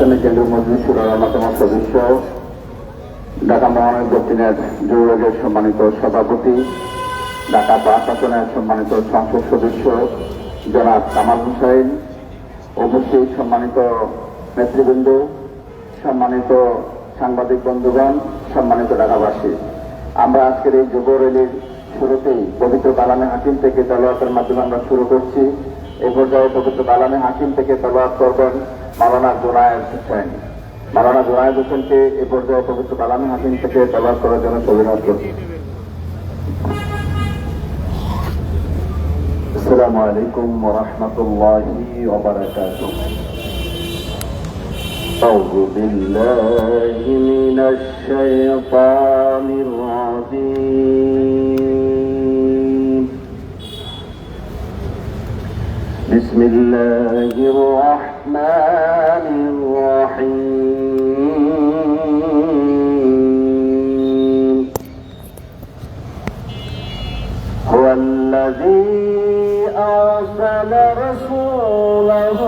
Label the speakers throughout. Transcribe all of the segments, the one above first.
Speaker 1: ইসলামী কেন্দ্রীয় মজলিসের অন্যতম সদস্য, ঢাকা মহানগর দক্ষিণের যুবলীগের সম্মানিত সভাপতি, ঢাকা ৫ আসনের সম্মানিত সংসদ সদস্য জনাব কামাল হোসেন, উপস্থিত সম্মানিত নেতৃবৃন্দ, সম্মানিত সাংবাদিক বন্ধুগণ, সম্মানিত ঢাকাবাসী, আমরা আজকের এই যুব র্যালির শুরুতেই পবিত্র কালামে হাকিম থেকে তেলাওয়াতের মাধ্যমে আমরা শুরু করছি। এই পর্যায়ে পবিত্র কালামে হাকিম থেকে তেলাওয়াত করবেন মাওলানা জুনায়েদ হোসেন। মাওলানা জুনায়েদ হোসেনকে এই পর্যায়ে পবিত্র কালামে হাকিম থেকে তেলাওয়াত করার জন্য অনুরোধ করছি। আসসালামু আলাইকুম ওয়া রাহমাতুল্লাহি ওয়া বারাকাতুহু। আউযু বিল্লাহি মিনাশ শাইতানির রাজীম। বিসমিল্লাহির রাহমানির রাহিম। হুয়াল্লাযী أرسل رسوله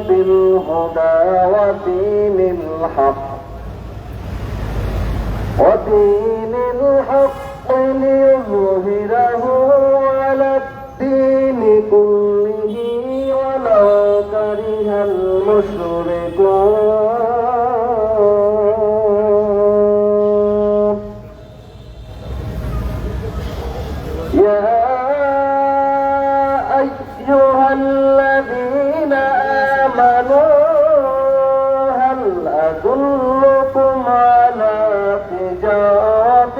Speaker 1: بالهدى ودين الحق ليظهره على الدين كله ولو كره المشركون. أيها الذين آمنوا هل أدلكم على تجارة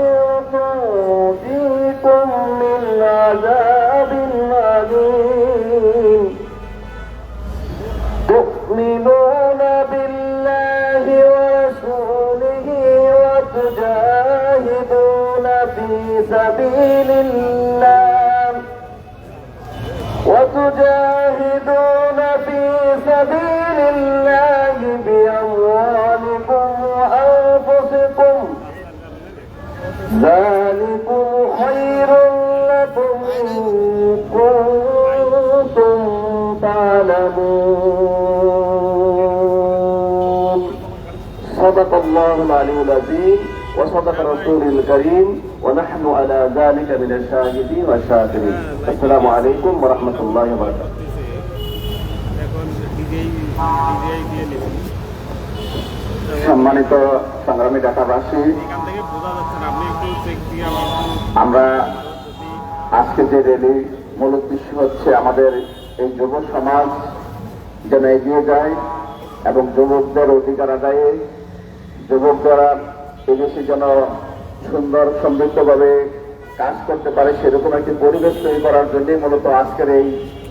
Speaker 1: تنجيكم من عذاب أليم تؤمنون بالله ورسوله وتجاهدون في سبيل الله بأموالكم وأنفسكم ذلكم خير لكم إن كنتم تعلمون. صدق الله العلي العظيم وصدق رسوله الكريم ونحن على ذلك من الشاهدين والشاكرين. السلام عليكم ورحمة الله وبركاته. সম্মানিত সংগ্রামী ঢাকাবাসী, আমরা আজকে যে র্যালি মূল উদ্দেশ্য হচ্ছে আমাদের এই যুব সমাজ যেন এগিয়ে যায় এবং যুবকদের অধিকার আদায়ে যুবকরা এদেশে যেন সুন্দর সমৃদ্ধভাবে কাজ করতে পারে সেরকম একটি পরিবেশ তৈরি করার জন্যই মূলত আজকের এই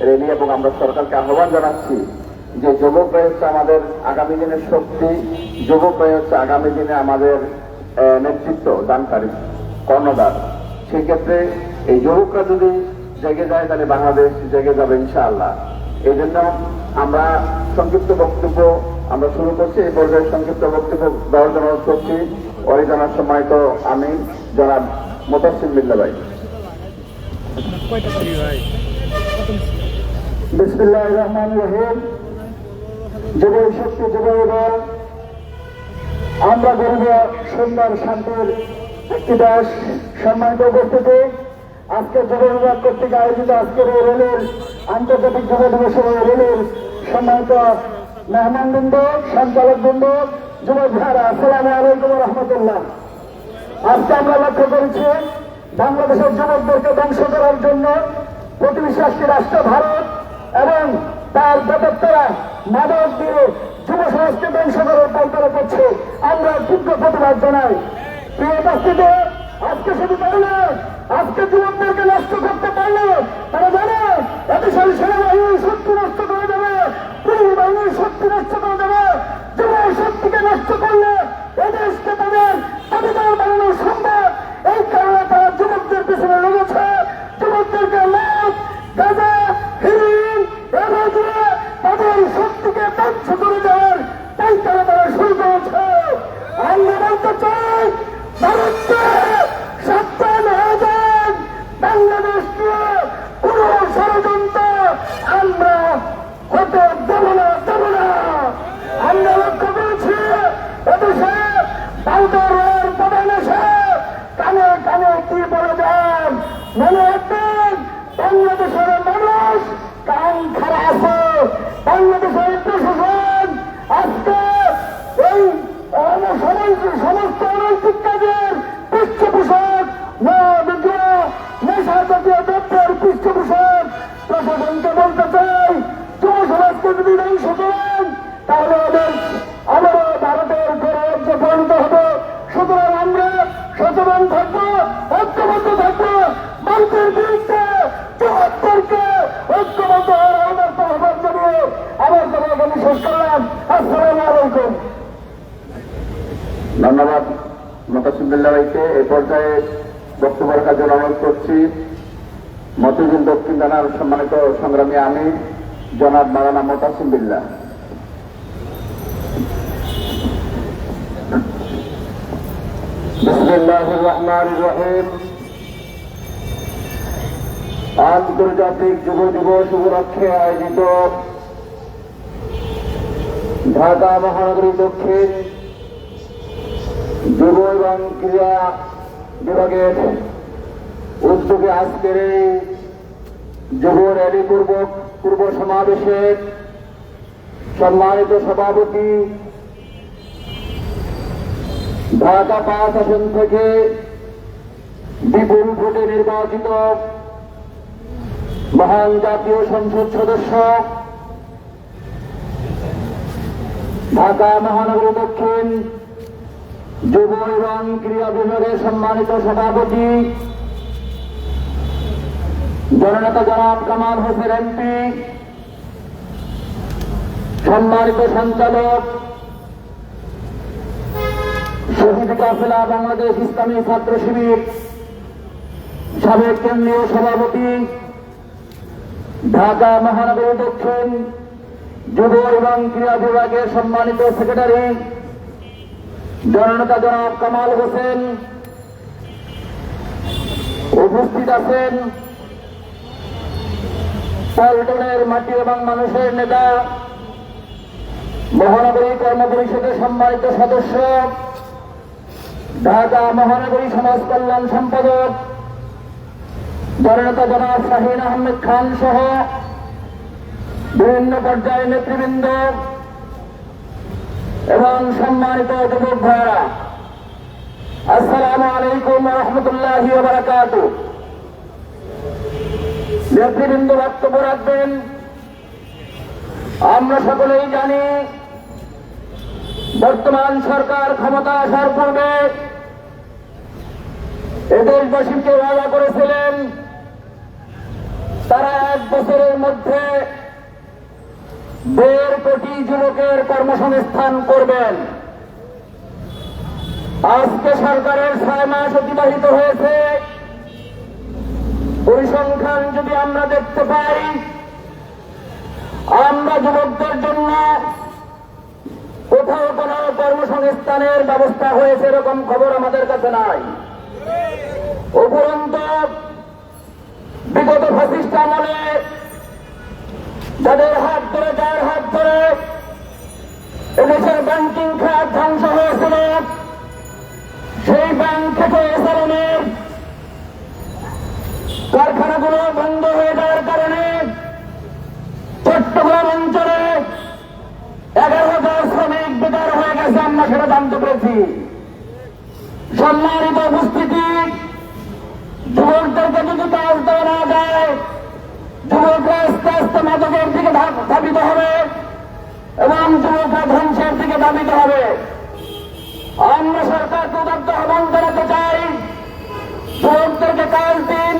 Speaker 1: র্যালি। এবং আমরা সরকারকে আহ্বান জানাচ্ছি যে যুবকরাই হচ্ছে আমাদের আগামী দিনের শক্তি, যুবকরাই হচ্ছে আগামী দিনে আমাদের নেতৃত্ব দানকারী কর্ণধার। সেক্ষেত্রে এই যুবকরা যদি জেগে যায় তাহলে বাংলাদেশ জেগে যাবে ইনশাআল্লাহ। এই জন্য আমরা সংক্ষিপ্ত বক্তব্য আমরা শুরু করছি। এই পর্যায়ে সংক্ষিপ্ত বক্তব্য দেওয়ার জন্য অনুরোধ করছি ওই জানার সময় তো আমি জনাব মোতাসিম বিল্লাহ ভাই। বিসমিল্লাহির রহমানির রহিম। যুব শক্তি যুব দল, আমরা গরিব সুন্দর শান্তির একটি দেশ। সম্মানিত উপস্থিতি, আজকে যুব বিভাগ কর্তৃক আয়োজিত আজকের এই রেলের আন্তর্জাতিক যুব দিবসের রেলের সম্মানিত মেহমানবৃন্দ, সঞ্চালকবৃন্দ, যুবক ভাইরা, আসসালামু আলাইকুম রহমতুল্লাহ। আজকে আমরা লক্ষ্য করেছি বাংলাদেশের যুবকদেরকে ধ্বংস করার জন্য প্রতিবেশী একটি রাষ্ট্র ভারত এবং তার বেতরা মাদক দিয়ে যুব সমাজকে ধ্বংস করার পাল্টারা করছে। আমরা তীব্র প্রতিবাদ জানাই। প্রিয় উপস্থিতি, আজকে শুধু পারলে আজকে যুবকদেরকে নষ্ট করতে পারলে তারা জানে এদেশের সেনাবাহিনীর শক্তি নষ্ট করে দেবে, পুলিশ বাহিনীর শক্তি নষ্ট করে দেবে। যুব শক্তিকে নষ্ট করলে এদেশকে তাদের অধিকার বানানো সম্ভব। এই কারণে তারা যুবকদের পিছনে লেগেছে। যুবকদেরকে মদ, গাঁজা, হিরোইন এবং তাদের শক্তিকে ধ্বংস করে দেওয়ার তাই তারা শুরু করেছে। আমরা বলতে চাই ভারতকে সাবধান হয়ে যান। বাংলাদেশকে কোন ষড়যন্ত্র আমরা হতে দেব না। তাহলে ওদের আবারও ভারতের গণরাজ্যে পরিণত হবে। সুতরাং আমরা সচেতন থাকবো, ঐক্যবদ্ধ থাকবো, ভারতের বিরুদ্ধে চুয়াত্তরকে ঐক্যবদ্ধ হওয়ার আহ্বান জানিয়ে আমার জনগণ শেষ করলাম। আসসালামু আলাইকুম।
Speaker 2: ধন্যবাদ মোতাসিমুল্লাহ ভাইকে। এই পর্যায়ে বক্তব্য রাখার জন্য অনুরোধ করছি মতিঝিল দক্ষিণ থানার সম্মানিত সংগ্রামী আমি জনাব মাওলানা মোতাসিম বিল্লাহ। বিসমিল্লাহির রহমানির রহিম। আন্তর্জাতিক যুব দিবস উপলক্ষে আয়োজিত ঢাকা মহানগরী দক্ষিণ যুব এবং ক্রীড়া বিভাগের উদ্যোগে আজকের এই যুব র্যালি পূর্ব সমাবেশের সম্মানিত সভাপতি, ঢাকা 5 আসন থেকে বিপুল ভোটে নির্বাচিত মহান জাতীয় সংসদ সদস্য, ঢাকা মহানগরী দক্ষিণ যুব এবং ক্রীড়া বিভাগের সম্মানিত সভাপতি জননেতা জনাব কামাল হোসেন এমপি, সম্মানিত সঞ্চালক শহীদ কাফেলা বাংলাদেশ ইসলামী ছাত্র শিবির সাবেক কেন্দ্রীয় সভাপতি, ঢাকা মহানগরী দক্ষিণ যুব এবং ক্রীড়া বিভাগের সম্মানিত সেক্রেটারি জননেতা জনাব কামাল হোসেন, উপস্থিত আছেন পল্টনের মাটি এবং মানুষের নেতা, মহানগরী কর্ম পরিষদের সম্মানিত সদস্য, ঢাকা মহানগরী সমাজ কল্যাণ সম্পাদক জননেতা জনাব শাহিন আহমেদ খান সহ বিভিন্ন পর্যায়ের নেতৃবৃন্দ এবং সম্মানিত যুবক ভাইরা, আসসালামু আলাইকুম ওয়া রাহমাতুল্লাহি ওয়া বারাকাতুহু। নেতৃবৃন্দ বক্তব্য রাখবেন। আমরা সকলেই জানি বর্তমান সরকার ক্ষমতা আসার পূর্বে এদেশবাসীকে ওয়াদা করেছিলেন তারা 1 বছরের মধ্যে 1.5 কোটি যুবকের কর্মসংস্থান করবেন। আজকে সরকারের 6 মাস অতিবাহিত হয়েছে। পরিসংখ্যান যদি আমরা দেখতে পাই, আমরা যুবকদের জন্য কোথাও কোনো কর্মসংস্থানের ব্যবস্থা হয়েছে এরকম খবর আমাদের কাছে নাই। উপরন্তু বিগত ফ্যাসিস্ট আমলে যাদের হাত ধরে যার হাত ধরে এদেশের ব্যাংকিং খাত ধ্বংস হয়েছিল, সেই ব্যাংক থেকে এসআরএমের কারখানাগুলো বন্ধ হয়ে যাওয়ার কারণে চট্টগ্রাম অঞ্চলে 11,000 শ্রমিক বেকার হয়ে গেছে। আমরা সেটা জানতে পেরেছি। সম্মানিত উপস্থিতি, যুবকদেরকে যদি কাজ দেওয়া না যায়, যুবকরা আস্তে আস্তে মাদকের দিকে ধাবিত হবে এবং যুবকরা ধ্বংসের দিকে ধাবিত হবে। আমরা সরকারকে উদাত্ত আহ্বান জানাতে চাই, যুবকদেরকে কাজ দিন,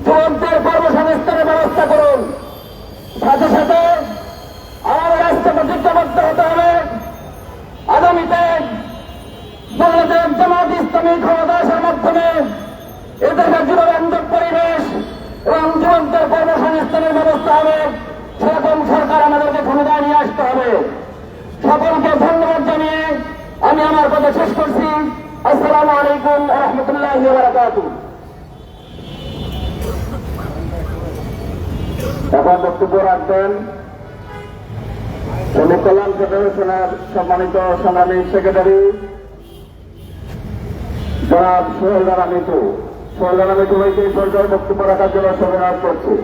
Speaker 2: যুবকদের কর্মসংস্থানের ব্যবস্থা করুন। সাথে সাথে আমাদের রাষ্ট্র প্রতিজ্ঞাবদ্ধ হতে হবে আগামীতে বাংলাদেশ জামাত ইসলামী ক্ষমতা আসার মাধ্যমে এদেশের যুব বান্ধব পরিবেশ এবং যুবকদের কর্মসংস্থানের ব্যবস্থা হবে। সেরকম সরকার আমাদেরকে ক্ষমতায় নিয়ে আসতে হবে। সকলকে ধন্যবাদ জানিয়ে আমি আমার কথা শেষ করছি। আসসালামু আলাইকুম ওয়া রাহমাতুল্লাহি ওয়া বারাকাতুহু। এখন বক্তব্য রাখবেন শ্রমিক কল্যাণ ফেডারেশনের সম্মানিত সংগ্রামী সেক্রেটারি জনাব সোহেল রানা মিঠু। সোহেল রানা মিঠু ভাইকে এই পর্যায়ে বক্তব্য রাখার জন্য অনুরোধ করছি।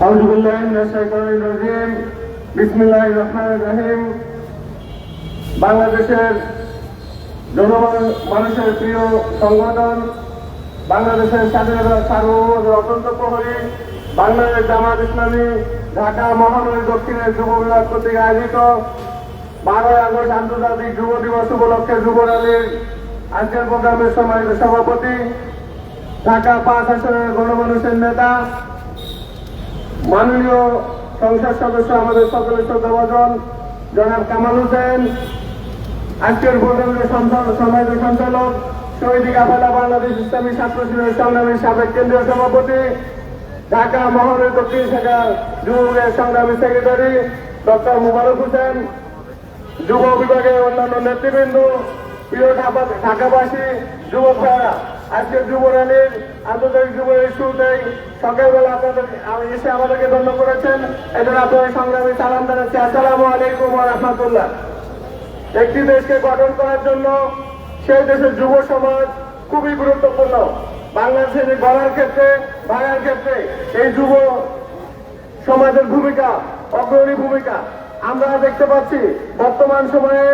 Speaker 1: আউযু বিল্লাহি মিনাশ শাইতানির রাজিম। বিসমিল্লাহির রহমানির রহিম। বাংলাদেশের জনগণ মানুষের প্রিয় সংগঠন, বাংলাদেশের স্বাধীনতা সার্বভৌমত্বের অত্যন্ত প্রহরী বাংলাদেশ জামাত ইসলামী ঢাকা মহানগরী দক্ষিণের যুব বিভাগ কর্তৃক আয়োজিত 12 আগস্ট আন্তর্জাতিক যুব দিবস উপলক্ষে যুব র্যালির আজকের প্রোগ্রামের সম্মানিত সভাপতি, ঢাকা 5 আসনের গণমানুষের নেতা, মাননীয় সংসদ সদস্য, আমাদের সকলের শ্রদ্ধাভাজন জনাব কামাল হোসেন, আজকের প্রোগ্রামের সম্মানিত সঞ্চালক শহীদ কাফেলা বাংলাদেশ ইসলামী ছাত্র শিবিরের সংগ্রামী সাবেক কেন্দ্রীয় সভাপতি, ঢাকা মহানগরী দক্ষিণ শাখার যুবলীগের সংগ্রামী সেক্রেটারি ডক্টর মুবারক হোসেন, যুব বিভাগের অন্যান্য নেতৃবৃন্দ, প্রিয় ঢাকাবাসী, যুবক ভাইরা, আজকের যুব র্যালির আন্তর্জাতিক যুব শুরুতেই সকালবেলা আপনাদের এসে আমাদেরকে ধন্য করেছেন। এজন্য আপনাদের সংগ্রামী সালাম জানাচ্ছি। আসসালামু আলাইকুম ওয়া রাহমাতুল্লাহ। একটি দেশকে গঠন করার জন্য সেই দেশের যুব সমাজ খুবই গুরুত্বপূর্ণ। বাংলাদেশের গড়ার ক্ষেত্রে, ভাঙার ক্ষেত্রে এই যুব সমাজের ভূমিকা অগ্রণী ভূমিকা আমরা দেখতে পাচ্ছি। বর্তমান সময়ে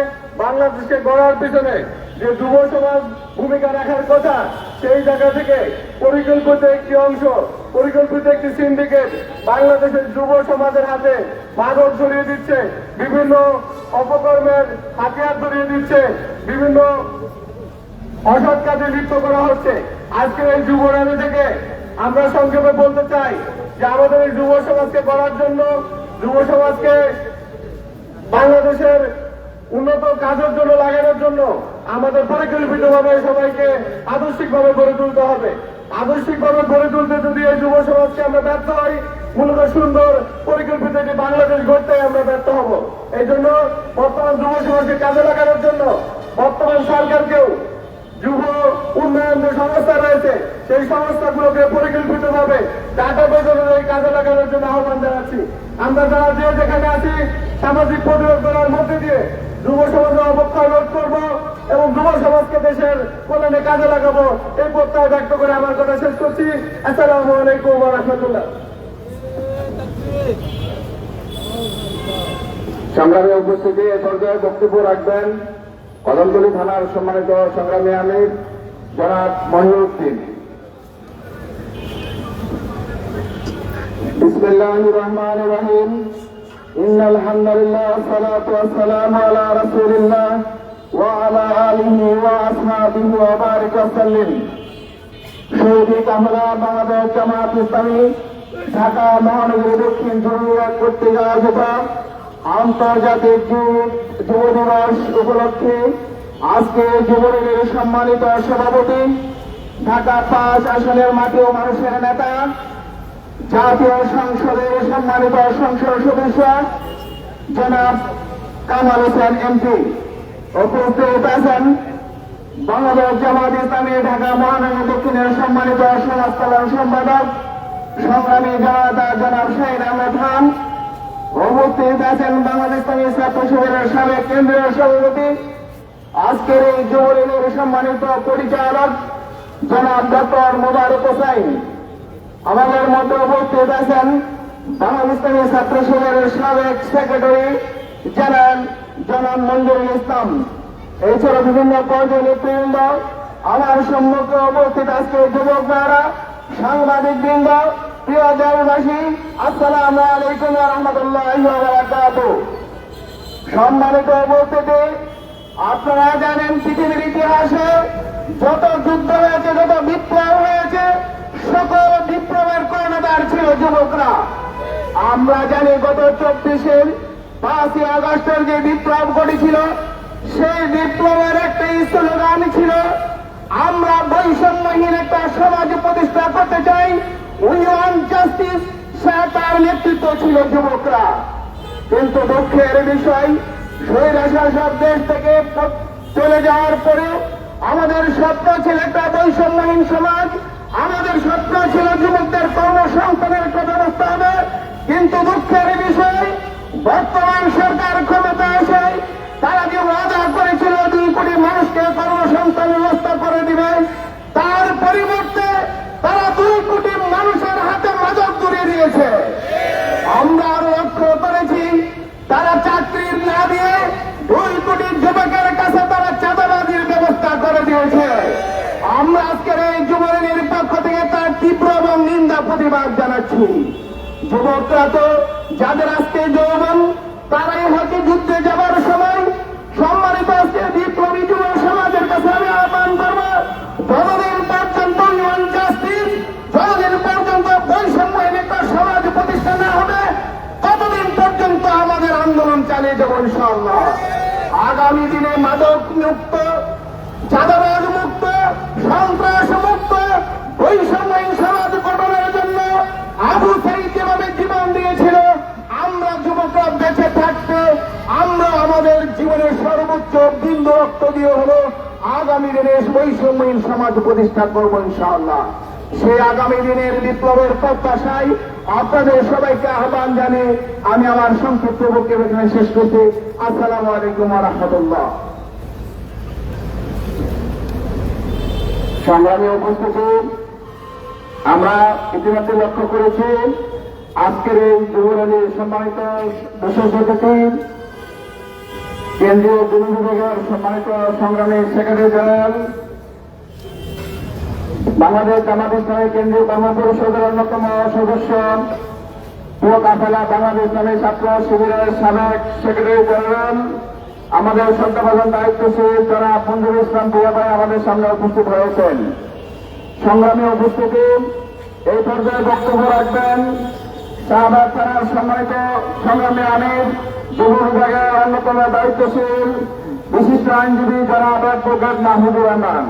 Speaker 1: বাংলাদেশকে গড়ার পিছনে যে যুব সমাজ ভূমিকা রাখার কথা, সেই জায়গা থেকে পরিকল্পিত একটি অংশ, পরিকল্পিত একটি সিন্ডিকেট বাংলাদেশের যুব সমাজের হাতে মাদক ধরিয়ে দিচ্ছে, বিভিন্ন অপকর্মের হাতিয়ার ধরিয়ে দিচ্ছে, বিভিন্ন অসৎ কাজে লিপ্ত করা হচ্ছে। আজকের এই যুব র্যালি থেকে আমরা সংক্ষেপে বলতে চাই যে আমাদের এই যুব সমাজকে গড়ার জন্য, যুব সমাজকে বাংলাদেশের উন্নত কাজের জন্য লাগানোর জন্য আমাদের পরিকল্পিতভাবে সবাইকে আদর্শিকভাবে গড়ে তুলতে হবে। আদর্শিকভাবে গড়ে তুলতে যদি এই যুব সমাজকে আমরা ব্যর্থ হই, মূলত সুন্দর পরিকল্পিত একটি বাংলাদেশ গড়তে আমরা ব্যর্থ হব। এই জন্য বর্তমান যুব সমাজকে কাজে লাগানোর জন্য বর্তমান সরকারকেও যুব উন্নয়ন যে সংস্থা রয়েছে সেই সংস্থাগুলোকে পরিকল্পিতভাবে টাকা বেতনের এই কাজে লাগানোর জন্য আহ্বান জানাচ্ছি। আমরা যারা যে যেখানে আছি সামাজিক প্রতিরোধ করার মধ্যে দিয়ে যুব সমাজের অবক্ষয় রোধ করব এবং যুব সমাজকে দেশের কল্যাণে কাজে লাগাবো, এই প্রত্যয় ব্যক্ত করে আমার কথা শেষ করছি। আসসালামু আলাইকুম ওয়া রাহমাতুল্লাহ।
Speaker 3: সংগ্রামী উপস্থিতি, এ পর্যায়ে বক্তব্য রাখবেন কদমতলী থানার সম্মানিত সংগ্রামী আমির জনাব মহিউদ্দিন। বিসমিল্লাহির রহমানির রহিম। ইন্নাল হামদুলিল্লাহ ওয়াসসালাতু ওয়াসসালামু আলা রাসূলিল্লাহ ওয়া আলা আলিহি ওয়া আসহাবিহি ওয়া বারিক ওয়া সাল্লিম। শহীদ কাফেলা বাংলাদেশ জামাত ইসলামী ঢাকা মহানগরী দক্ষিণ যুব বিভাগ কর্তৃক আয়োজিত আন্তর্জাতিক যুব দিবস উপলক্ষে আজকে যুবলীগের সম্মানিত সভাপতি, ঢাকা 5 আসনের মাটি ও মানুষের নেতা, জাতীয় সংসদের সম্মানিত সংসদ সদস্য জনাব কামাল হোসেন এমপি, উপস্থিত আছেন বাংলাদেশ জামাত ইসলামী ঢাকা মহানগর দক্ষিণের সম্মানিত সমাজ কল্যাণ সম্পাদক সংগ্রামী জনতা জনাব শাহিদ আহমেদ খান, উপস্থিত আছেন বাংলাদেশ ইসলামী ছাত্র শিবিরের সাবেক কেন্দ্রীয় সভাপতি, আজকের এই যুবলীগের সম্মানিত পরিচালক জনাব ডক্টর মুবারক হোসেন। আমাদের মধ্যে উপস্থিত আছেন বাংলাদেশ ইসলামী ছাত্র শিবিরের সাবেক সেক্রেটারি জনাব মঞ্জুরুল ইসলাম। এছাড়া বিভিন্ন পর্যায়ের নেতৃবৃন্দ আমার সম্মুখে উপস্থিত আজকে যুবক ভাইরা, সাংবাদিক বৃন্দ, প্রিয় দেশবাসী, আসসালামু আলাইকুম ওয়া রাহমাতুল্লাহি ওয়া বারাকাতুহু। সম্মানিত উপস্থিতি, আপনারা জানেন পৃথিবীর ইতিহাসে যত যুদ্ধ হয়েছে, যত বিপ্লব হয়েছে, সকল বিপ্লবের কর্ণধার ছিল যুবকরা। আমরা জানি গত 5ই আগস্টের যে বিপ্লব ঘটেছিল, সেই বিপ্লবের একটা স্লোগান ছিল, আমরা বৈষম্যহীন একটা সমাজ প্রতিষ্ঠা করতে চাই, উই ওয়ান্ট জাস্টিস। তার নেতৃত্ব ছিল যুবকরা। কিন্তু দুঃখের বিষয়, স্বৈরাচার দেশ থেকে চলে যাওয়ার পরে আমাদের স্বপ্ন ছিল একটা বৈষম্যহীন সমাজ, আমাদের স্বপ্ন ছিল যুবকদের কর্মসংস্থানের একটা ব্যবস্থা হবে। কিন্তু দুঃখের বিষয়, বর্তমান সরকার ক্ষমতা আসে, তারা যে ওয়াদা করেছিল 2 কোটি মানুষকে কর্মসংস্থান ব্যবস্থা করে দিবে, তার পরিবর্তে তারা 2 কোটি মানুষের হাতে মাদক তুলে দিয়েছে। আমরা লক্ষ্য করেছি তারা চাকরি না দিয়ে 2 কোটি যুবকের কাছে তারা চাঁদাবাজির ব্যবস্থা করে দিয়েছে। আমরা আজকের এই যুবলীগের পক্ষ থেকে তার তীব্র এবং নিন্দা প্রতিবাদ জানাচ্ছি। রাখি। যুবকরা তো যাদের আজকে যৌবন, তারাই হয়তো যুদ্ধে যাবার সময় সম্মানিত আজকে বিপ্লবী যুব সমাজের কাছে আমি আহ্বান করবো, যতদিন পর্যন্ত ইউএন জাস্টিস, যতদিন পর্যন্ত বৈষম্যহীন একটা সমাজ প্রতিষ্ঠা না হবে, ততদিন পর্যন্ত আমাদের আন্দোলন চালিয়ে যাবো ইনশাআল্লাহ। আগামী দিনে মাদক মুক্ত, চাঁদাবাজ মুক্ত, সন্ত্রাস মুক্ত, বৈষম্যহীন সমাজ গঠনের জন্য আবু সাঈদ যেভাবে জীবন দিয়েছিল, আমরা যুবকরা বেঁচে থাকতে আমরা আমাদের জীবনের সর্বোচ্চ বিন্দু রক্ত দিয়ে হলো আগামী দিনে বৈষম্যহীন সমাজ প্রতিষ্ঠা করবো ইনশাআল্লাহ। সেই আগামী দিনের বিপ্লবের প্রত্যাশায় আপনাদের সবাইকে আহ্বান জানিয়ে আমি আমার সংক্ষিপ্ত বক্তব্য এখানে শেষ করছি। আসসালামু আলাইকুম ওয়া রাহমাতুল্লাহ। সংগ্রামী উপস্থিতি, আমরা ইতিমধ্যে লক্ষ্য করেছি আজকের এই যুবরালীর সম্মানিত বিশেষ অতিথি কেন্দ্রীয় যুব বিভাগের সম্মানিত সংগ্রামী সেক্রেটারি জেনারেল, বাংলাদেশ জামাত ইসলামী কেন্দ্রীয় কর্মপরিষদের অন্যতম সদস্য, পুরো কাফেলা বাংলাদেশ ইসলামী ছাত্র শিবিরের সাবেক সেক্রেটারি জেনারেল, আমাদের শ্রদ্ধাভাজন দায়িত্বশীল জনাব মঞ্জুর ইসলাম ভূঁইয়া ভাই আমাদের সামনে উপস্থিত হয়েছেন। সংগ্রামী উপস্থিতি, এই পর্যায়ে বক্তব্য রাখবেন শাহবাগ থানার সম্মানিত সংগ্রামী আমির, যুব বিভাগের অন্যতম দায়িত্বশীল বিশিষ্ট আইনজীবী জনাব advocate Mahmudur Rahman.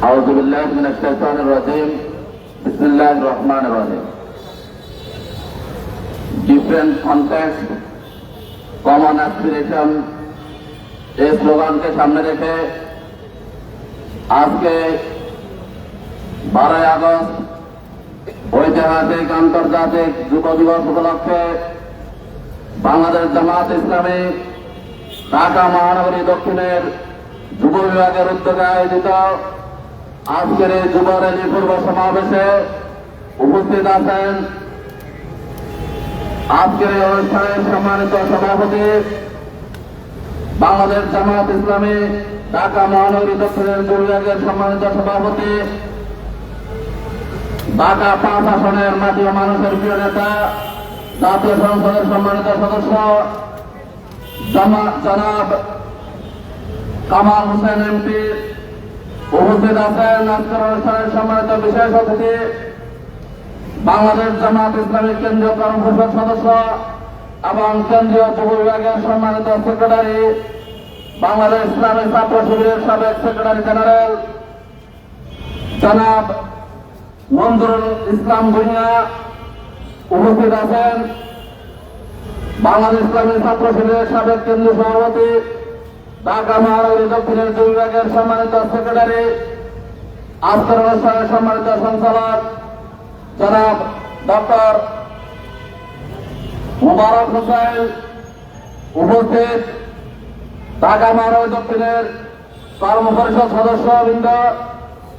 Speaker 2: أعوذ بالله من الشيطان الرجيم بسم الله الرحمن الرحيم Different context, common aspiration এই স্লোগানকে সামনে রেখে আজকে 12 আগস্ট ঐতিহাসিক আন্তর্জাতিক যুব দিবস উপলক্ষে বাংলাদেশ জামাত ইসলামী ঢাকা মহানগরী দক্ষিণের যুব বিভাগের উদ্যোগে আয়োজিত আজকের এই যুব র্যালি পূর্ব সমাবেশে উপস্থিত আছেন আজকের এই অনুষ্ঠানের সম্মানিত সভাপতি, বাংলাদেশ জামাত ইসলামী ঢাকা মহানগরী দক্ষিণের যুব বিভাগের সম্মানিত সভাপতি, ঢাকা 5 আসনের মাটি ও মানুষের প্রিয় নেতা, জাতীয় সংসদের সম্মানিত সদস্য জনাব কামাল হোসেন এমপি, উপস্থিত আছেন আজকের অনুষ্ঠানের সম্মানিত বিশেষ অতিথি, বাংলাদেশ জামাত ইসলামী কেন্দ্রীয় কর্মপরিষদ সদস্য এবং কেন্দ্রীয় যুব বিভাগের সম্মানিত সেক্রেটারি, বাংলাদেশ ইসলামী ছাত্র শিবিরের সাবেক সেক্রেটারি জেনারেল জনাব মঞ্জুরুল ইসলাম ভূঁইয়া, উপস্থিত আছেন বাংলাদেশ ইসলামী ছাত্র শিবিরের সাবেক কেন্দ্রীয় সভাপতি, ঢাকা মহানগরী দক্ষিণের যুব বিভাগের সম্মানিত সেক্রেটারি, আজকের অনুষ্ঠানের সম্মানিত সঞ্চালক জনাব ডক্টর মুবারক হোসেন, উপস্থিত ঢাকা মহানগরী দক্ষিণের কর্মপরিষদ সদস্যবৃন্দ,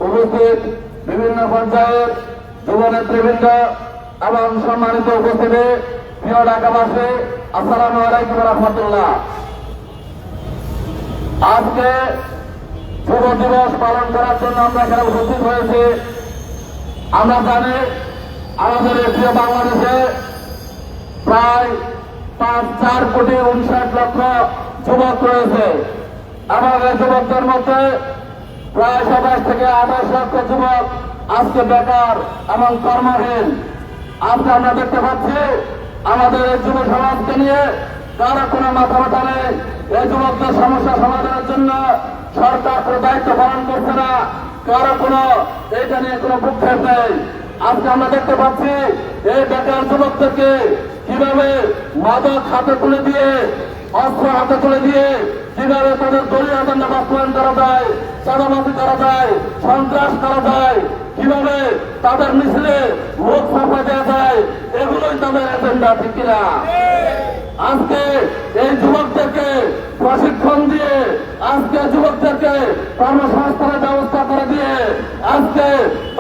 Speaker 2: উপস্থিত বিভিন্ন পর্যায়ের যুব নেতৃবৃন্দ এবং সম্মানিত উপস্থিতি, প্রিয় ঢাকাবাসী, আসসালামু আলাইকুম ওয়া রাহমাতুল্লাহ। আজকে যুব দিবস পালন করার জন্য আমরা এখানে উপস্থিত হয়েছি। আমরা জানি আমাদের এই প্রিয় বাংলাদেশে প্রায় 4 কোটি 59 লক্ষ যুবক রয়েছে এবং এই যুবকদের মধ্যে প্রায় 27 থেকে 28 লক্ষ যুবক আজকে বেকার এবং কর্মহীন। আজকে আমরা দেখতে পাচ্ছি আমাদের এই যুব সমাজকে নিয়ে কারো কোনো মাথা ব্যথা নেই। এই যুবকদের সমস্যা সমাধানের জন্য সরকার কোনো দায়িত্ব পালন করছে না, কারো কোনো এটা নিয়ে কোনো ভূক্ষেপ নেই। আজকে আমরা দেখতে পাচ্ছি এই বেকার যুবকদেরকে কিভাবে মাদক হাতে তুলে দিয়ে, অস্ত্র হাতে তুলে দিয়ে কিভাবে তাদের দলীয় এজেন্ডা বাস্তবায়ন করা যায়, চাঁদাবাজি করা যায়, সন্ত্রাস করা যায়, কিভাবে তাদের মিছিলে মুখ ফাঁপা দেওয়া যায়, এগুলোই তাদের এজেন্ডা, ঠিক কিনা? আজকে এই যুবকদেরকে প্রশিক্ষণ দিয়ে, আজকে যুবকদেরকে কর্মসংস্থানের ব্যবস্থা করে দিয়ে আজকে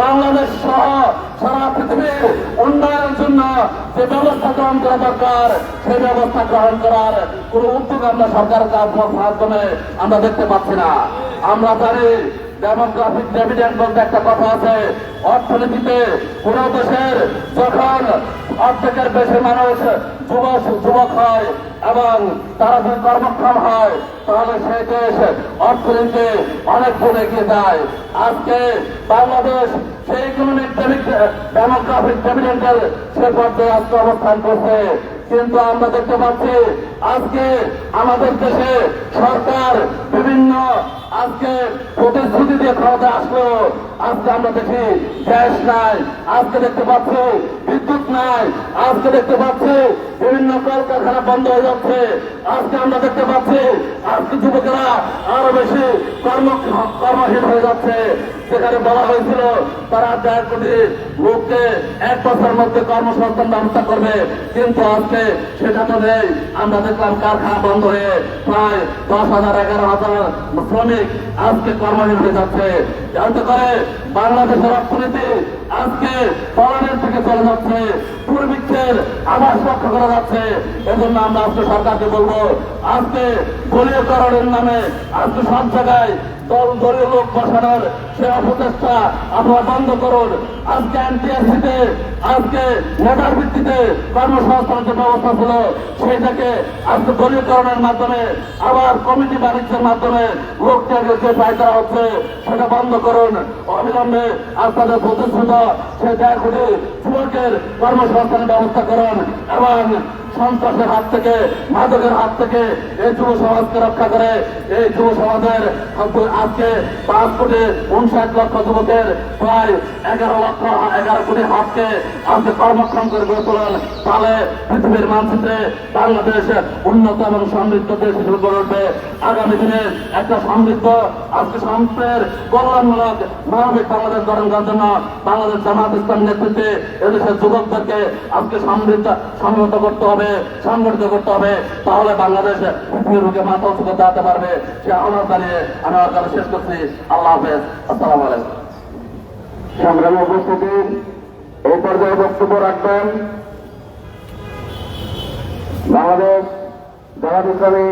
Speaker 2: বাংলাদেশ সহ সারা পৃথিবীর উন্নয়নের জন্য যে ব্যবস্থা গ্রহণ করা দরকার, সেই ব্যবস্থা গ্রহণ করার কোন উদ্যোগ আমরা সরকারের মাধ্যমে আমরা দেখতে পাচ্ছি না। আমরা জানি ডেমোগ্রাফিক ডিভিডেন্ড বলতে একটা কথা আছে। অর্থনীতিতে কোন দেশের যখন অর্ধেকের বেশি মানুষ যুবক হয় এবং তারা যদি কর্মক্ষম হয় তাহলে সেই দেশ অর্থনীতি অনেক গুণ এগিয়ে যায়। আজকে বাংলাদেশ সেই ইকোনমিক ডেমোগ্রাফিক ডিভিডেন্ডের সে পর্যায়ে আজকে অবস্থান করছে। কিন্তু আমরা দেখতে পাচ্ছি আজকে আমাদের দেশে সরকার বিভিন্ন আজকে প্রতিশ্রুতি দিয়ে ক্ষমতা আসলো, আজকে আমরা দেখি গ্যাস নাই, আজকে দেখতে পাচ্ছি বিদ্যুৎ নাই, আজকে দেখতে পাচ্ছি বিভিন্ন কলকারখানা বন্ধ হয়ে যাচ্ছে, আজকে আমরা দেখতে পাচ্ছি আজকে যুবকেরা আরো বেশি কর্মহীন হয়ে যাচ্ছে। সেখানে বলা হয়েছিল তারা 1.5 কোটি লোককে 1 বছরের মধ্যে কর্মসংস্থান ব্যবস্থা করবে, কিন্তু আজকে সেটা তো নেই। আমরা দেখলাম কারখানা বন্ধ হয়ে প্রায় 10,000 11,000 শ্রমিক আজকে কর্মহীন হয়ে যাচ্ছে। যাতে করে বাংলাদেশের অর্থনীতি আজকে পলায়নের থেকে চলে যাচ্ছে, দুর্ভিক্ষের আভাস লক্ষ্য করা যাচ্ছে। এজন্য আমরা আজকে সরকারকে বলবো আজকে দলীয়করণের নামে আজকে সব জায়গায় দলীয় লোক বসানোর সে অপচেষ্টা আপনারা বন্ধ করুন। আজকে এনটিআরসিতে আজকে নেতার ভিত্তিতে কর্মসংস্থানের যে ব্যবস্থা ছিল সেইটাকে আজকে দলীয়করণের মাধ্যমে আবার কমিটি বাণিজ্যের মাধ্যমে লোককে যে ব্যয় করা হচ্ছে সেটা বন্ধ করুন। অবিলম্বে আপনাদের প্রতিশ্রুত সে 1.5 কোটি যুবকের কর্মসংস্থানের ব্যবস্থা করুন এবং সন্ত্রাসের হাত থেকে মাদকের হাত থেকে এই যুব সমাজকে রক্ষা করে এই যুব সমাজের আজকে 5 কোটি 59 লক্ষ যুবকের প্রায় 11 কোটি হাতকে আজকে কর্মক্ষম করে গড়ে তোলেন। তাহলে পৃথিবীর মানচিত্রে বাংলাদেশ উন্নত এবং সমৃদ্ধ দেশ হিসেবে গড়ে উঠবে। আগামী দিনে একটা সমৃদ্ধ আজকে সংস্থার কল্যাণমূলক মানবিক বাংলাদেশ গঠন করার জন্য বাংলাদেশ জামাত ইসলামী নেতৃত্বে এদেশের যুবকদেরকে আজকে সংগঠিত করতে হবে, সংগঠিত করতে হবে। তাহলে বাংলাদেশ পৃথিবীর বুকে মাথা উঁচু করতে দাঁড়াতে পারবে। সে আমার দাঁড়িয়ে আমি আমার কথা শেষ করছি। আল্লাহ হাফেজ। আসসালামু আলাইকুম।
Speaker 3: সংগ্রামী উপস্থিতি, এই পর্যায়ে বক্তব্য রাখবেন বাংলাদেশ জামাত ইসলামী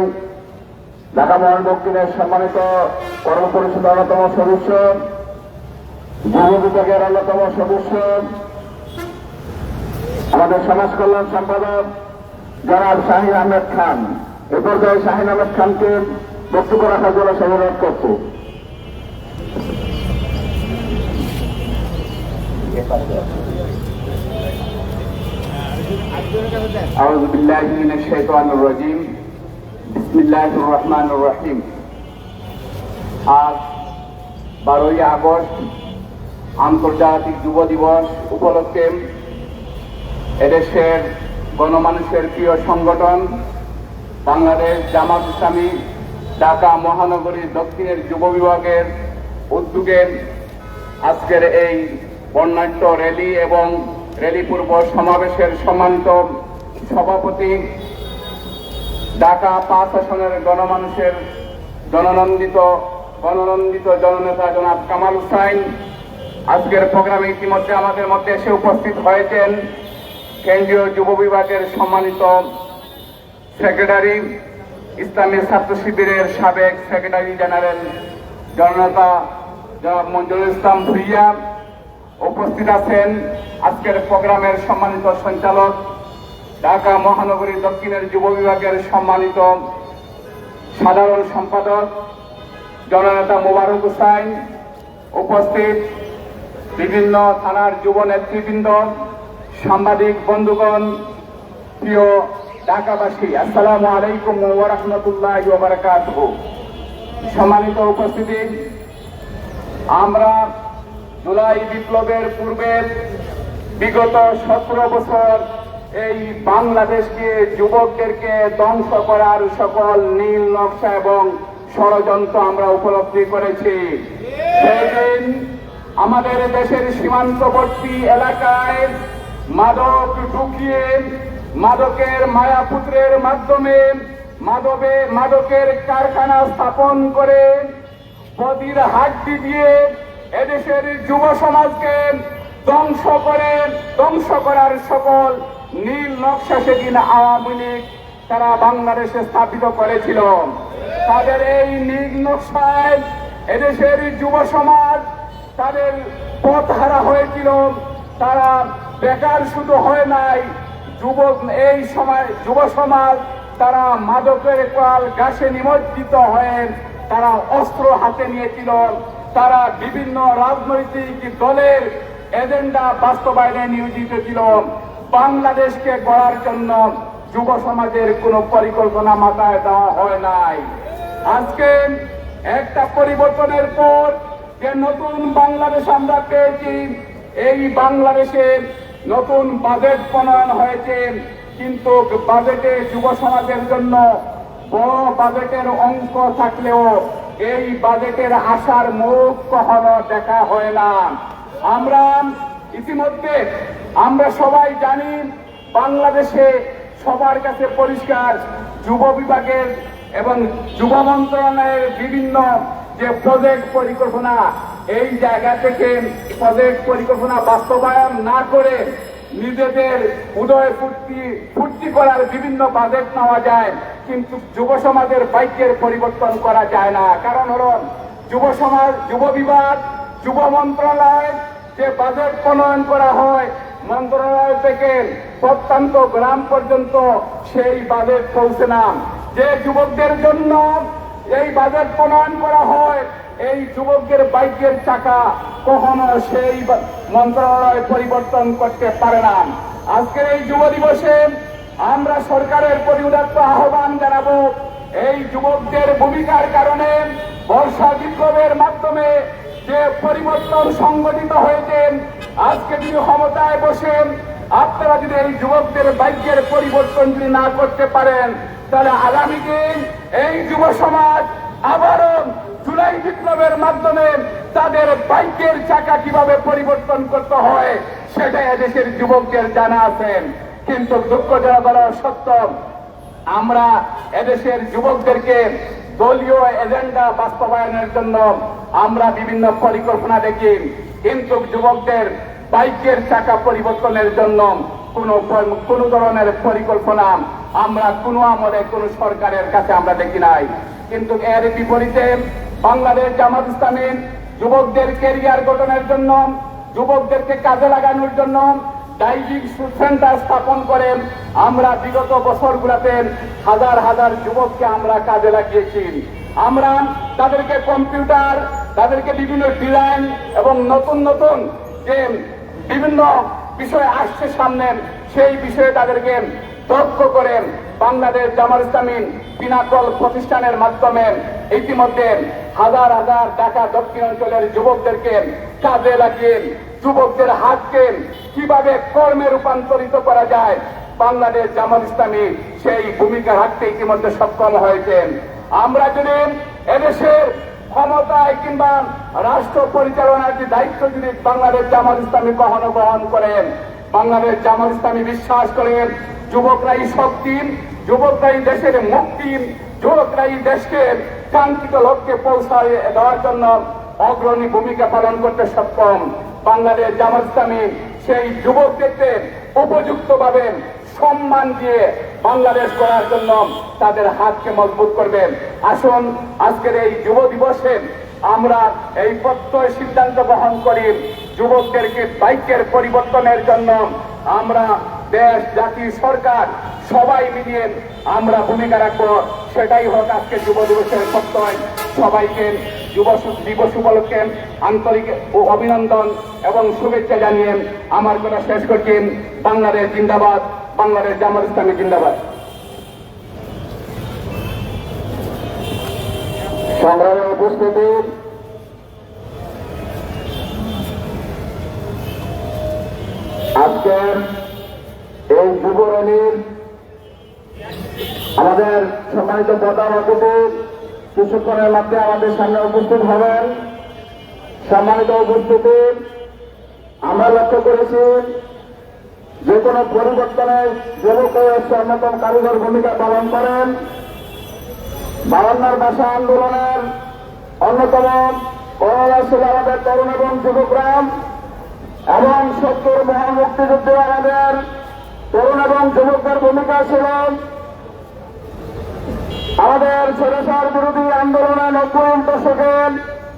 Speaker 3: ঢাকা মহান দক্ষিণের সম্মানিত কর্ম পরিষদের অন্যতম সদস্য, যুব বিভাগের অন্যতম সদস্য, আমাদের সমাজ কল্যাণ সম্পাদক জনাব শাহিন আহমেদ খান। এ পর্যায়ে শাহিন আহমেদ খানকে বক্তব্য রাখার জন্য অনুরোধ করছি।
Speaker 4: আউযু বিল্লাহি মিনাশ শাইতানির রাজীম। বিসমিল্লাহির রহমানির রহিম। আজ 12ই আগস্ট আন্তর্জাতিক যুব দিবস উপলক্ষে এদেশের গণমানুষের প্রিয় সংগঠন বাংলাদেশ জামাত ইসলামী ঢাকা মহানগরীর দক্ষিণের যুব বিভাগের উদ্যোগে আজকের এই বর্ণাঢ্য র্যালি এবং র্যালি পূর্ব সমাবেশের সম্মানিত সভাপতি, ঢাকা 5 আসনের গণমানুষের জননন্দিত জননেতা জনাব কামাল হোসেন, আজকের প্রোগ্রামে ইতিমধ্যে আমাদের মধ্যে এসে উপস্থিত হয়েছেন কেন্দ্রীয় যুব বিভাগের সম্মানিত সেক্রেটারি, ইসলামী ছাত্র শিবিরের সাবেক সেক্রেটারি জেনারেল জননেতা জনাব মঞ্জুরুল ইসলাম ভুইয়া। উপস্থিত আছেন আজকের প্রোগ্রামের সম্মানিত সঞ্চালক, ঢাকা মহানগরী দক্ষিণের যুব বিভাগের সম্মানিত সাধারণ সম্পাদক জননেতা মোবারক হোসেন। উপস্থিত বিভিন্ন থানার যুব নেতৃবৃন্দ, সাংবাদিক বন্ধুগণ, প্রিয় ঢাকাবাসী, আসসালামু আলাইকুম ওয়া রাহমাতুল্লাহি ওয়া বারাকাতুহু। সম্মানিত উপস্থিতি, আমরা জুলাই বিপ্লবের পূর্বে বিগত 17 বছর এই বাংলাদেশকে যুবকদেরকে ধ্বংস করার সকল নীল নকশা এবং ষড়যন্ত্র আমরা উপলব্ধি করেছি। সেদিন আমাদের দেশের সীমান্তবর্তী এলাকায় মাদক ঢুকিয়ে, মাদকের মায়াপুত্রের মাধ্যমে মাদকের কারখানা স্থাপন করে বদির হাড্ডি দিয়ে এদেশের যুব সমাজকে ধ্বংস করার সকল নীল নকশা সেদিন আওয়ামী লীগ তারা বাংলাদেশে স্থাপিত করেছিল। তাদের এই নীল নকশায় এদেশের যুব সমাজ তাদের পথ হারা হয়েছিল। তারা বেকার শুধু হয় নাই, এই সময় যুব সমাজ তারা মাদকের কাল গাছে নিমজ্জিত হয়ে তারা অস্ত্র হাতে নিয়েছিল। তারা বিভিন্ন রাজনৈতিক দলের এজেন্ডা বাস্তবায়নে নিয়োজিত ছিল। বাংলাদেশকে গড়ার জন্য যুব সমাজের কোনো পরিকল্পনা মাথায় দেওয়া হয় নাই। আজকে একটা পরিবর্তনের পর যে নতুন বাংলাদেশ আমরা পেয়েছি, এই বাংলাদেশের নতুন বাজেট প্রণয়ন হয়েছে, কিন্তু বাজেটে যুব সমাজের জন্য বড় বাজেটের অঙ্ক থাকলেও এই বাজেটের আশার মুখ কখনো দেখা হয় না। আমরা ইতিমধ্যে আমরা সবাই জানি বাংলাদেশে সবার কাছে পরিষ্কার যুব বিভাগের এবং যুব মন্ত্রণালয়ের বিভিন্ন যে প্রজেক্ট পরিকল্পনা, এই জায়গা থেকে প্রজেক্ট পরিকল্পনা বাস্তবায়ন না করে নিজেদের উদয় ফুর্তি করার বিভিন্ন বাজেট নেওয়া যায়, কিন্তু যুব সমাজের ভাগ্যের পরিবর্তন করা যায় না। কারণ হল যুব সমাজ, যুব বিভাগ, যুব মন্ত্রণালয় যে বাজেট প্রণয়ন করা হয়, মন্ত্রণালয় থেকে প্রত্যন্ত গ্রাম পর্যন্ত সেই বাজেট পৌঁছে না। যে যুবকদের জন্য এই বাজেট প্রণয়ন করা হয়, এই যুবকদের ভাগ্যের চাকা কখনো সেই মন্ত্রণালয় পরিবর্তন করতে পারে না। আজকের এই যুব দিবসে আমরা সরকারের প্রতি উদাত্ত আহ্বান জানাবো, এই যুবকদের ভূমিকার কারণে বর্ষা বিপ্লবের মাধ্যমে যে পরিবর্তন সংগঠিত হয়েছে, আজকে যদি ক্ষমতায় বসেন আপনারা যদি এই যুবকদের ভাগ্যের পরিবর্তন যদি না করতে পারেন, তাহলে আগামী দিন এই যুব সমাজ আবারও জুলাই বিপ্লবের মাধ্যমে তাদের ভাগ্যের চাকা কিভাবে পরিবর্তন করতে হয় সেটা এদেশের যুবকদের জানা আছেন। কিন্তু দুঃখজনক সত্য, আমরা এদেশের যুবকদেরকে দলীয় এজেন্ডা বাস্তবায়নের জন্য আমরা বিভিন্ন পরিকল্পনা দেখি, কিন্তু যুবকদের ভাগ্যের চাকা পরিবর্তনের জন্য কোন ধরনের পরিকল্পনা আমরা কোনো আমলে কোনো সরকারের কাছে আমরা দেখি নাই। কিন্তু এর বিপরীতে বাংলাদেশ জামাত ইসলামী যুবকদের ক্যারিয়ার গঠনের জন্য, যুবকদেরকে কাজে লাগানোর জন্য ডাইভিং সেন্টার স্থাপন করেন। আমরা বিগত বছরগুলোতে হাজার হাজার যুবককে আমরা কাজে লাগিয়েছি। আমরা তাদেরকে কম্পিউটার, তাদেরকে বিভিন্ন ডিজাইন এবং নতুন নতুন যে বিভিন্ন বিষয় আসছে সামনে, সেই বিষয়ে তাদেরকে দক্ষ করেন। বাংলাদেশ জামাত ইসলামী পিনাকল প্রতিষ্ঠানের মাধ্যমে ইতিমধ্যে হাজার হাজার ঢাকা দক্ষিণ অঞ্চলের যুবকদেরকে কাজে লাগিয়ে যুবকদের হাতকে কিভাবে কর্মে রূপান্তরিত করা যায়, বাংলাদেশ জামাত ইসলামী সেই ভূমিকা রাখতে ইতিমধ্যে সক্ষম হয়েছেন। আমরা যদি এদেশের ক্ষমতায় কিংবা রাষ্ট্র পরিচালনার যে দায়িত্ব যদি বাংলাদেশ জামাত ইসলামী কখনো গ্রহণ করেন, বাংলাদেশ জামাত ইসলামী বিশ্বাস করেন যুবকরাই শক্তি, যুবকরাই দেশের মুক্তি, যুবকরাই দেশকে কাঙ্ক্ষিত লক্ষ্যে পৌঁছায় দেওয়ার জন্য অগ্রণী ভূমিকা পালন করতে সক্ষম। বাংলাদেশ জামাত ইসলামী সেই যুবকদেরকে উপযুক্তভাবে সম্মান দিয়ে বাংলাদেশ গড়ার জন্য তাদের হাতকে মজবুত করবেন। আসুন আজকের এই যুব দিবসে আমরা এই প্রত্যয় সিদ্ধান্ত গ্রহণ করি, যুবকদেরকে ভাগ্যের পরিবর্তনের জন্য আমরা দেশ, জাতি, সরকার সবাই মিলিয়ে আমরা ভূমিকা রাখবো। সেটাই হোক আজকে যুব দিবসের প্রত্যয়। সবাইকে যুব দিবস উপলক্ষে আন্তরিক ও অভিনন্দন এবং শুভেচ্ছা জানিয়ে আমার কথা শেষ করছি। বাংলাদেশ জিন্দাবাদ, বাংলাদেশ জামাত ইসলামী জিন্দাবাদ।
Speaker 1: সংগ্রামে উপস্থিতি আজকের এই যুব র্যালির আমাদের সম্মানিত প্রধান অতিথি কিছুক্ষণের মধ্যে আমাদের সামনে উপস্থিত হবেন। সম্মানিত উপস্থিতি, আমরা লক্ষ্য করেছি যে কোনো পরিবর্তনে যুবকরা অন্যতম কারিগর ভূমিকা পালন করেন। 52 ভাষা আন্দোলনের অন্যতম করোনা ছিল আমাদের তরুণ এবং যুবকরা, এবং 70 মহান মুক্তিযুদ্ধে আমাদের তরুণ এবং যুবকদের ভূমিকা ছিল। আমাদের স্বৈরাচার বিরোধী আন্দোলনে 90 দশকে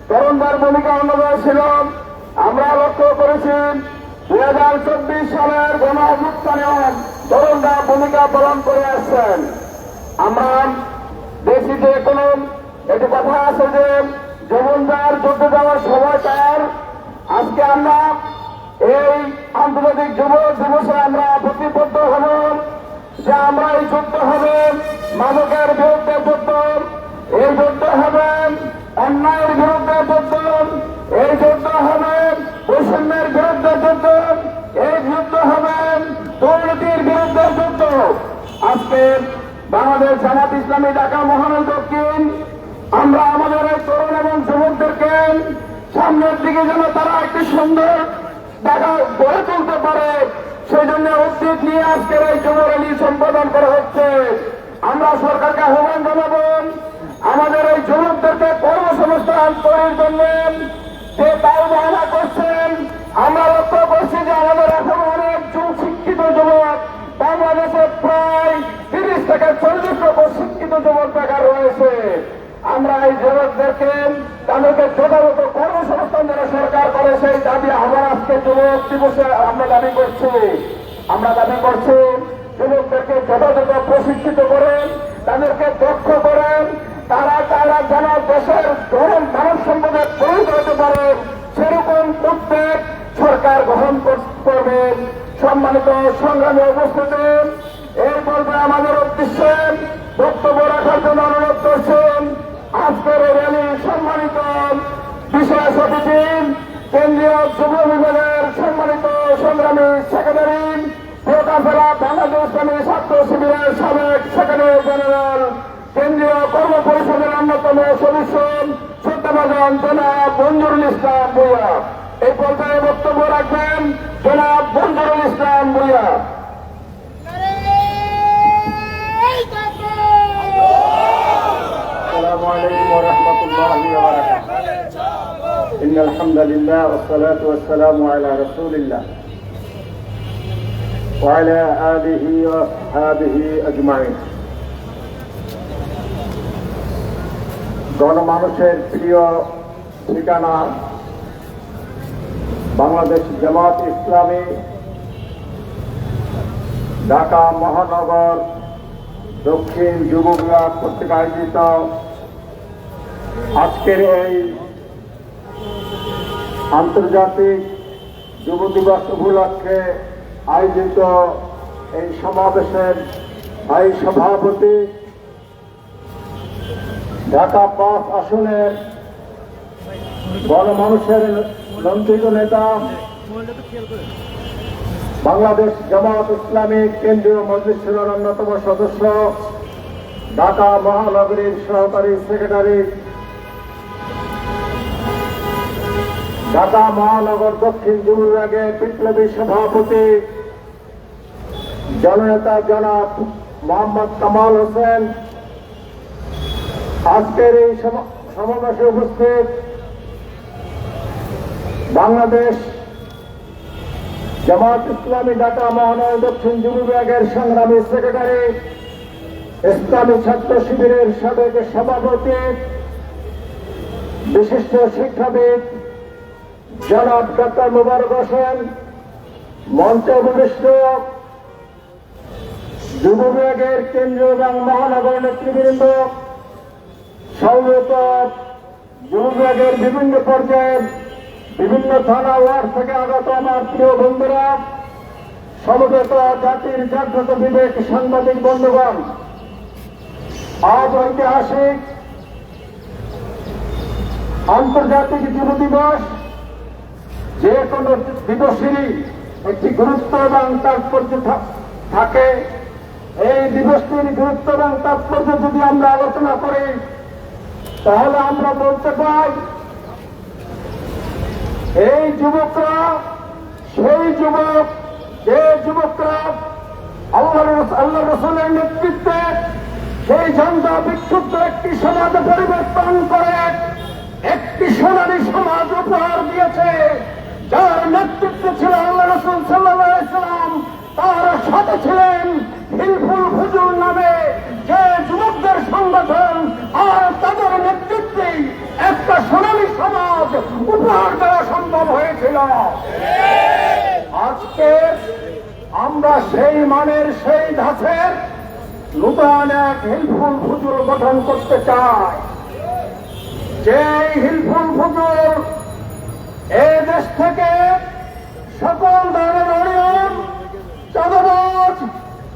Speaker 3: তরুণদের ভূমিকা অন্যতম ছিল। আমরা লক্ষ্য করেছি 2024 সালের গণ অভ্যুত্থানেও তরুণরা ভূমিকা পালন করে আসছেন। আমরা দেখি যে কোনো একটি কথা আছে যে যৌবনদার যুদ্ধে যাওয়ার সময় তার। আজকে আমরা এই আন্তর্জাতিক যুব দিবসে আমরা প্রতিবদ্ধ হব যে আমরা এই যুদ্ধ হবে মাদকের বিরুদ্ধে যুদ্ধ, এই যুদ্ধ হবে অন্যায়ের বিরুদ্ধে যুদ্ধ, এই যুদ্ধ হবে বৈষম্যের বিরুদ্ধে যুদ্ধ, এই যুদ্ধ হবে দুর্নীতির বিরুদ্ধে যুদ্ধ। আজকে বাংলাদেশ জামাত ইসলামী ঢাকা মহানগর দক্ষিণ আমরা আমাদের এই তরুণ এবং যুবকদেরকে সামনের দিকে যেন তারা একটি সুন্দর ঢাকা গড়ে তুলতে পারে সেই জন্য উদ্যোগ নিয়ে আজকের এই যুব র্যালি সম্পাদন করা হচ্ছে। আমরা সরকারকে আহ্বান জানাবো আমাদের এই যুবকদেরকে কর্মসংস্থান তৈরির জন্য যে তাও বাহানা করছেন। আমরা লক্ষ্য করছি যে আমাদের এখন অনেক শিক্ষিত যুবক বাংলাদেশে প্রায় 30 থেকে 40 লক্ষ শিক্ষিত যুবক বেকার রয়েছে। আমরা এই যুবকদেরকে তাদেরকে যথাযথ কর্মসংস্থান যারা সরকার করে সেই দাবি আবার আজকে যুবক দিবসে আমরা দাবি করছি। আমরা দাবি করছি যুবকদেরকে যথাযথ প্রশিক্ষিত করেন, তাদেরকে দক্ষ করেন, তারা যেন দেশের ধরন মানব সম্পদের প্রয়োগ হতে পারে সেরকম উদ্যোগ সরকার গ্রহণ করবে। সম্মানিত সংগ্রামী উপস্থিতি, এর পর্বে আমাদের উদ্দেশ্যে বক্তব্য রাখার জন্য অনুরোধ করছেন আজকের র্যালি সম্মানিত বিশেষ অতিথি কেন্দ্রীয় যুব বিভাগের সম্মানিত সংগ্রামী সেক্রেটারি জেলা বাংলাদেশ ইসলামী ছাত্র শিবিরের সাবেক সেক্রেটারি জেনারেল কেন্দ্রীয় কর্ম পরিষদের অন্যতম সদস্য শ্রদ্ধাভাজন জনাব মঞ্জুরুল ইসলাম ভূঁইয়া। এই পর্যায়ে বক্তব্য রাখবেন জনাব মঞ্জুরুল ইসলাম ভূঁইয়া।
Speaker 1: السلام عليكم ورحمة الله وبركاته. إن الحمد لله والصلاة والسلام على رسول الله وعلى آله وأصحابه أجمعين. গণমানুষের প্রিয় ঠিকানা বাংলাদেশ জামাত ইসলামী ঢাকা মহানগর দক্ষিণ যুব বিভাগ কর্তৃক আয়োজিত আজকের এই আন্তর্জাতিক যুব দিবস উপলক্ষে আয়োজিত এই সমাবেশের ভাই সভাপতি ঢাকা 5 আসনের গণমানুষের লঞ্চিত নেতা বাংলাদেশ জামাত ইসলামী কেন্দ্রীয় মজলিসের অন্যতম সদস্য ঢাকা মহানগরীর সহকারী সেক্রেটারি, ঢাকা মহানগর দক্ষিণ যুব বিভাগের বিপ্লবী সভাপতি জননেতা জনাব মোহাম্মদ কামাল হোসেন, আজকের এই সমাবেশে উপস্থিত বাংলাদেশ জামাত ইসলামী ঢাকা মহানগর দক্ষিণ যুব বিভাগের সংগ্রামী সেক্রেটারি, ইসলামী ছাত্র শিবিরের সাবেক সভাপতি, বিশিষ্ট শিক্ষাবিদ জনাব ডক্টর মোবারক হোসেন, মঞ্চে উপবিষ্ট যুব বিভাগের কেন্দ্রীয় এবং মহানগর নেতৃবৃন্দ, সমবেত যুব বিভাগের বিভিন্ন পর্যায়ের বিভিন্ন থানা ওয়ার্ড থেকে আগত আমার প্রিয় বন্ধুরা, সমবেত জাতির জাগ্রত বিবেক সাংবাদিক বন্ধুগণ, আজ ঐতিহাসিক আন্তর্জাতিক যুব দিবস। যে কোনো দিবসেরই একটি গুরুত্ব এবং তাৎপর্য থাকে। এই দিবসটির গুরুত্ব এবং তাৎপর্য যদি আমরা আলোচনা করি তাহলে আমরা বলতে পাই এই যুবকরা সেই যুবক যে যুবকরা আল্লাহ রসুলের নেতৃত্বে সেই ঝঞ্ঝা বিক্ষুব্ধ একটি সমাজ পরিবর্তন করে একটি সোনালী সমাজ উপহার দিয়েছে, যার নেতৃত্বে ছিল আল্লাহ রসুল সাল্লাল্লাহু আলাইহি সাল্লাম। তার সাথে ছিলেন হিলফুল ফুজুল নামে যে যুবকদের সংগঠন, আর তাদের নেতৃত্বে একটা সোনালী সমাজ আমরা সেই মানের সেই ধাঁচের নূতন এক হিলফুল ফুজুর গঠন করতে চাই, যে হিলফুল ফুজুর এই দেশ থেকে সকল ধরনের অনিয়ম, চাঁদাবাজ,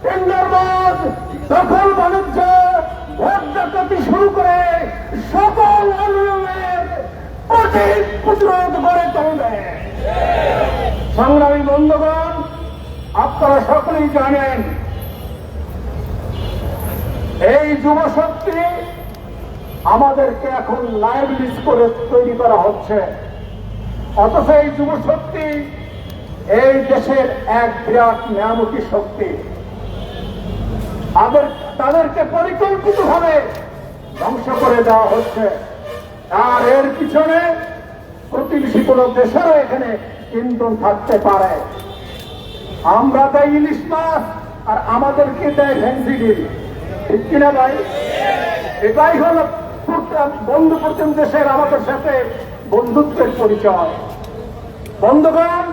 Speaker 1: টেন্ডারবাজ, দখল বাণিজ্য, ভোট ডাকাতি শুরু করে সকল অনিয়মের প্রতিরোধ গড়ে তুলবে। সংগ্রামী বন্ধুগণ, আপনারা সকলেই জানেন এই যুব শক্তি আমাদেরকে এখন লাইবিলিটি করে তৈরি করা হচ্ছে, অথচ এই যুব শক্তি এই দেশের এক বিরাট নিয়ামতি শক্তি। তাদেরকে পরিকল্পিতভাবে ধ্বংস করে দেওয়া হচ্ছে, আর এর পিছনে প্রতিবেশী কোন দেশেরও এখানে ইন্ধন থাকতে পারে। আমরা দেয় ইলিশ মাছ আর আমাদেরকে দেয় ভেন্সিডিল, ঠিক কিনা ভাই? এটাই হল বন্ধু প্রতিম দেশের আমাদের সাথে বন্ধুত্বের পরিচয়। বন্ধুগণ,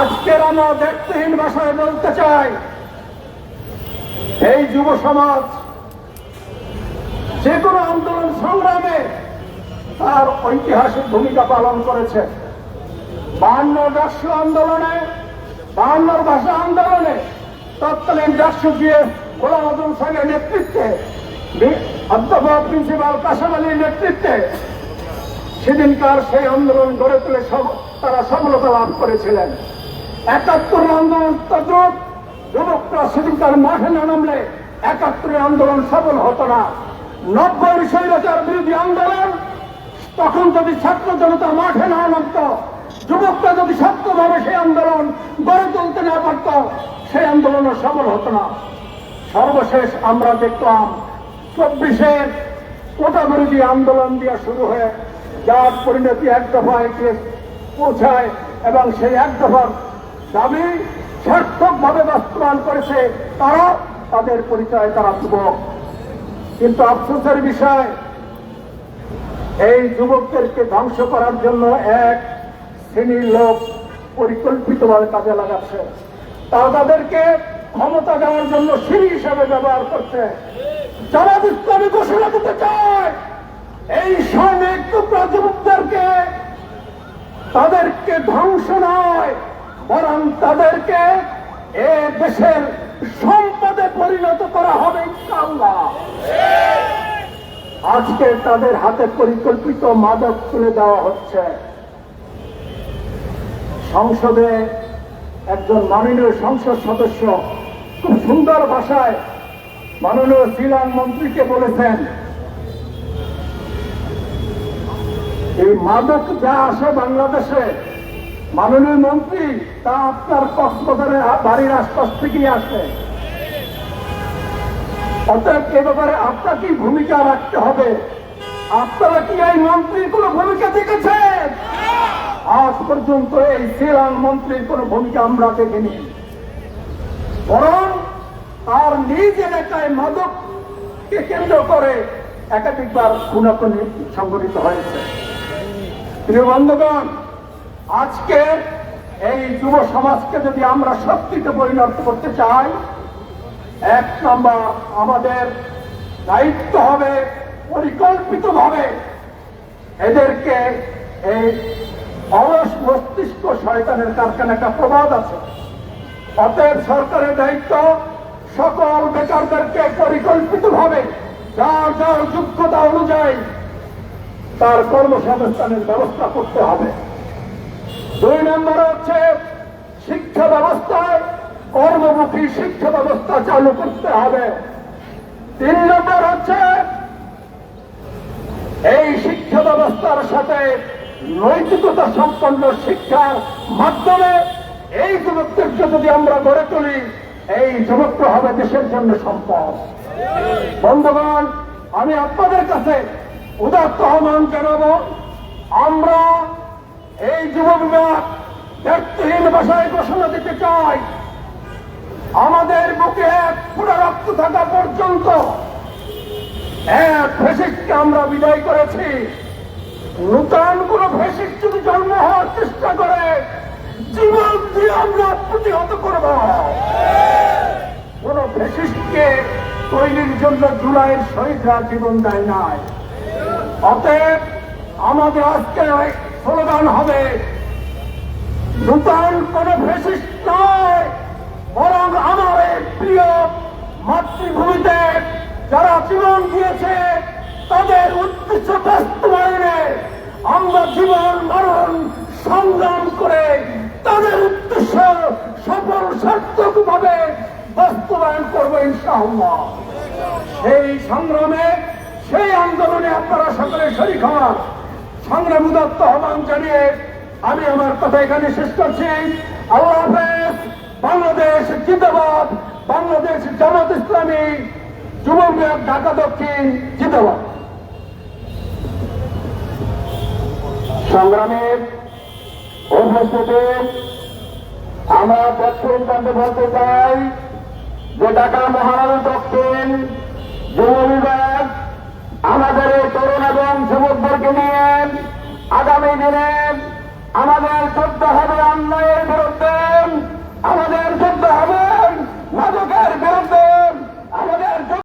Speaker 1: আজকের আমরা ব্যক্তিহীন ভাষায় বলতে চাই, এই যুব সমাজ যে কোনো আন্দোলন সংগ্রামে তার ঐতিহাসিক ভূমিকা পালন করেছে। 52 রাষ্ট্রীয় আন্দোলনে, 52 ভাষা আন্দোলনে তৎকালীন রাষ্ট্র জিএস গোলাম আজম সাহেবের নেতৃত্বে, অধ্যাপক প্রিন্সিপাল কাশেম আলীর নেতৃত্বে সেদিনকার সেই আন্দোলন গড়ে তুলে তারা সফলতা লাভ করেছিলেন। 71 আন্দোলন তদ্রুপ যুবকরা সেদিনকার মাঠে না নামলে 71 আন্দোলন সফল হতো না। 90 স্বৈরাচার বিরোধী আন্দোলন, তখন যদি ছাত্র জনতা মাঠে না নামত, যুবকরা যদি সত্যভাবে সেই আন্দোলন গড়ে তুলতে না পারত, সেই আন্দোলনও সফল হতো না। সর্বশেষ আমরা দেখলাম 24-এর কোটা বিরোধী আন্দোলন দিয়ে শুরু হয়ে যার পরিণতি এক দফায় গিয়ে পৌঁছায়, এবং সেই এক দফার দাবি সার্থকভাবে বাস্তবায়ন করেছে তারা, তাদের পরিচয় তারা যুবক। কিন্তু আফসোসের বিষয়, এই যুবকদেরকে ধ্বংস করার জন্য এক শ্রেণীর লোক পরিকল্পিতভাবে কাজে লাগাচ্ছে। তারা তাদেরকে ক্ষমতা দেওয়ার জন্য সিঁড়ি হিসেবে ব্যবহার করছে। জামাত ইসলামী ঘোষণা দিতে চায়, এই শ্রমিক টুকরা যুবকদেরকে তাদেরকে ধ্বংস নয়, বরং তাদেরকে এ দেশের সম্পদে পরিণত করা হবে ইনশাআল্লাহ। আজকে তাদের হাতে পরিকল্পিত মাদক তুলে দেওয়া হচ্ছে। সংসদে একজন মাননীয় সংসদ সদস্য খুব সুন্দর ভাষায় মাননীয় শ্রীলঙ্কান মন্ত্রীকে বলেছেন, এই মাদক যা আসে বাংলাদেশে মাননীয় মন্ত্রী, তা আপনার কক্সবাজারের বাড়ির আশপাশ থেকেই আসে। অতএব এ ব্যাপারে আপনাকেই ভূমিকা রাখতে হবে। আপনারা কি এই মন্ত্রীর কোন ভূমিকা দেখেছেন? আজ পর্যন্ত এই শ্রীলঙ্কান মন্ত্রীর কোন ভূমিকা আমরা দেখিনি, বরং তার নিজ এলাকায় মাদককে কেন্দ্র করে একাধিকবার খুনাখুনি সংঘটিত হয়েছে। প্রিয় বন্ধুগণ, আজকে এই যুব সমাজকে যদি আমরা শক্তিতে পরিণত করতে চাই, 1 নম্বর আমাদের দায়িত্ব হবে পরিকল্পিতভাবে এদেরকে, এই অলস মস্তিষ্ক শয়তানের কারখানা একটা প্রবাদ আছে, অতএব সরকারের দায়িত্ব সকল বেকারদেরকে পরিকল্পিতভাবে যার যার যোগ্যতা অনুযায়ী তার কর্মসংস্থানের ব্যবস্থা করতে হবে। 2 নম্বর হচ্ছে শিক্ষা ব্যবস্থায় কর্মমুখী শিক্ষা ব্যবস্থা চালু করতে হবে। 3 নম্বর হচ্ছে এই শিক্ষা ব্যবস্থার সাথে নৈতিকতা সম্পন্ন শিক্ষার মাধ্যমে এই যুবকদেরকে যদি আমরা গড়ে তুলি, এই যুবকরা হবে দেশের জন্য সম্পদ। বন্ধুগণ, আমি আপনাদের কাছে উদাত্ত আহ্বান জানাবো, আমরা এই যুব বিভাগ ব্যক্তিহীন ভাষায় ঘোষণা দিতে চাই, আমাদের বুকে 1 ফোঁটা রক্ত থাকা পর্যন্ত এক ফ্যাসিস্টকে আমরা বিদায় করেছি। নূতন কোন ফ্যাসিস্ট যদি জন্ম হওয়ার চেষ্টা করে, জীবন দিয়ে আমরা
Speaker 2: আমরা প্রতিহত করব। কোন ফ্যাসিস্টকে তৈরির জন্য জুলাইয়ের শহীদরা জীবন দেয় নাই। অতএব আমাদের আজকে স্লোগান হবে, নূতন কোন ফ্যাসিস্ট নয়, বরং আমার এই প্রিয় মাতৃভূমিতে যারা জীবন দিয়েছে তাদের উদ্দেশ্য বাস্তবায়নে আমরা জীবন মরণ সংগ্রাম করে তাদের উদ্দেশ্য সফল সার্থক ভাবে বাস্তবায়ন করবো ইনশাআল্লাহ। সেই সংগ্রামে সেই আন্দোলনে আপনারা সকলে শরীক হন। সংগ্রাম উদাত্ত আহ্বান জানিয়ে আমি আমার কথা এখানে শেষ করছি। আল্লাহ হাফেজ। বাংলাদেশ জিন্দাবাদ। বাংলাদেশ জামাত ইসলামী যুব বিভাগ ঢাকা দক্ষিণ জিন্দাবাদ।
Speaker 3: সংগ্রামের উপস্থিতি আমরা দক্ষিণ প্রান্তে বলতে চাই যে ঢাকা মহানগর দক্ষিণ যুব বিভাগ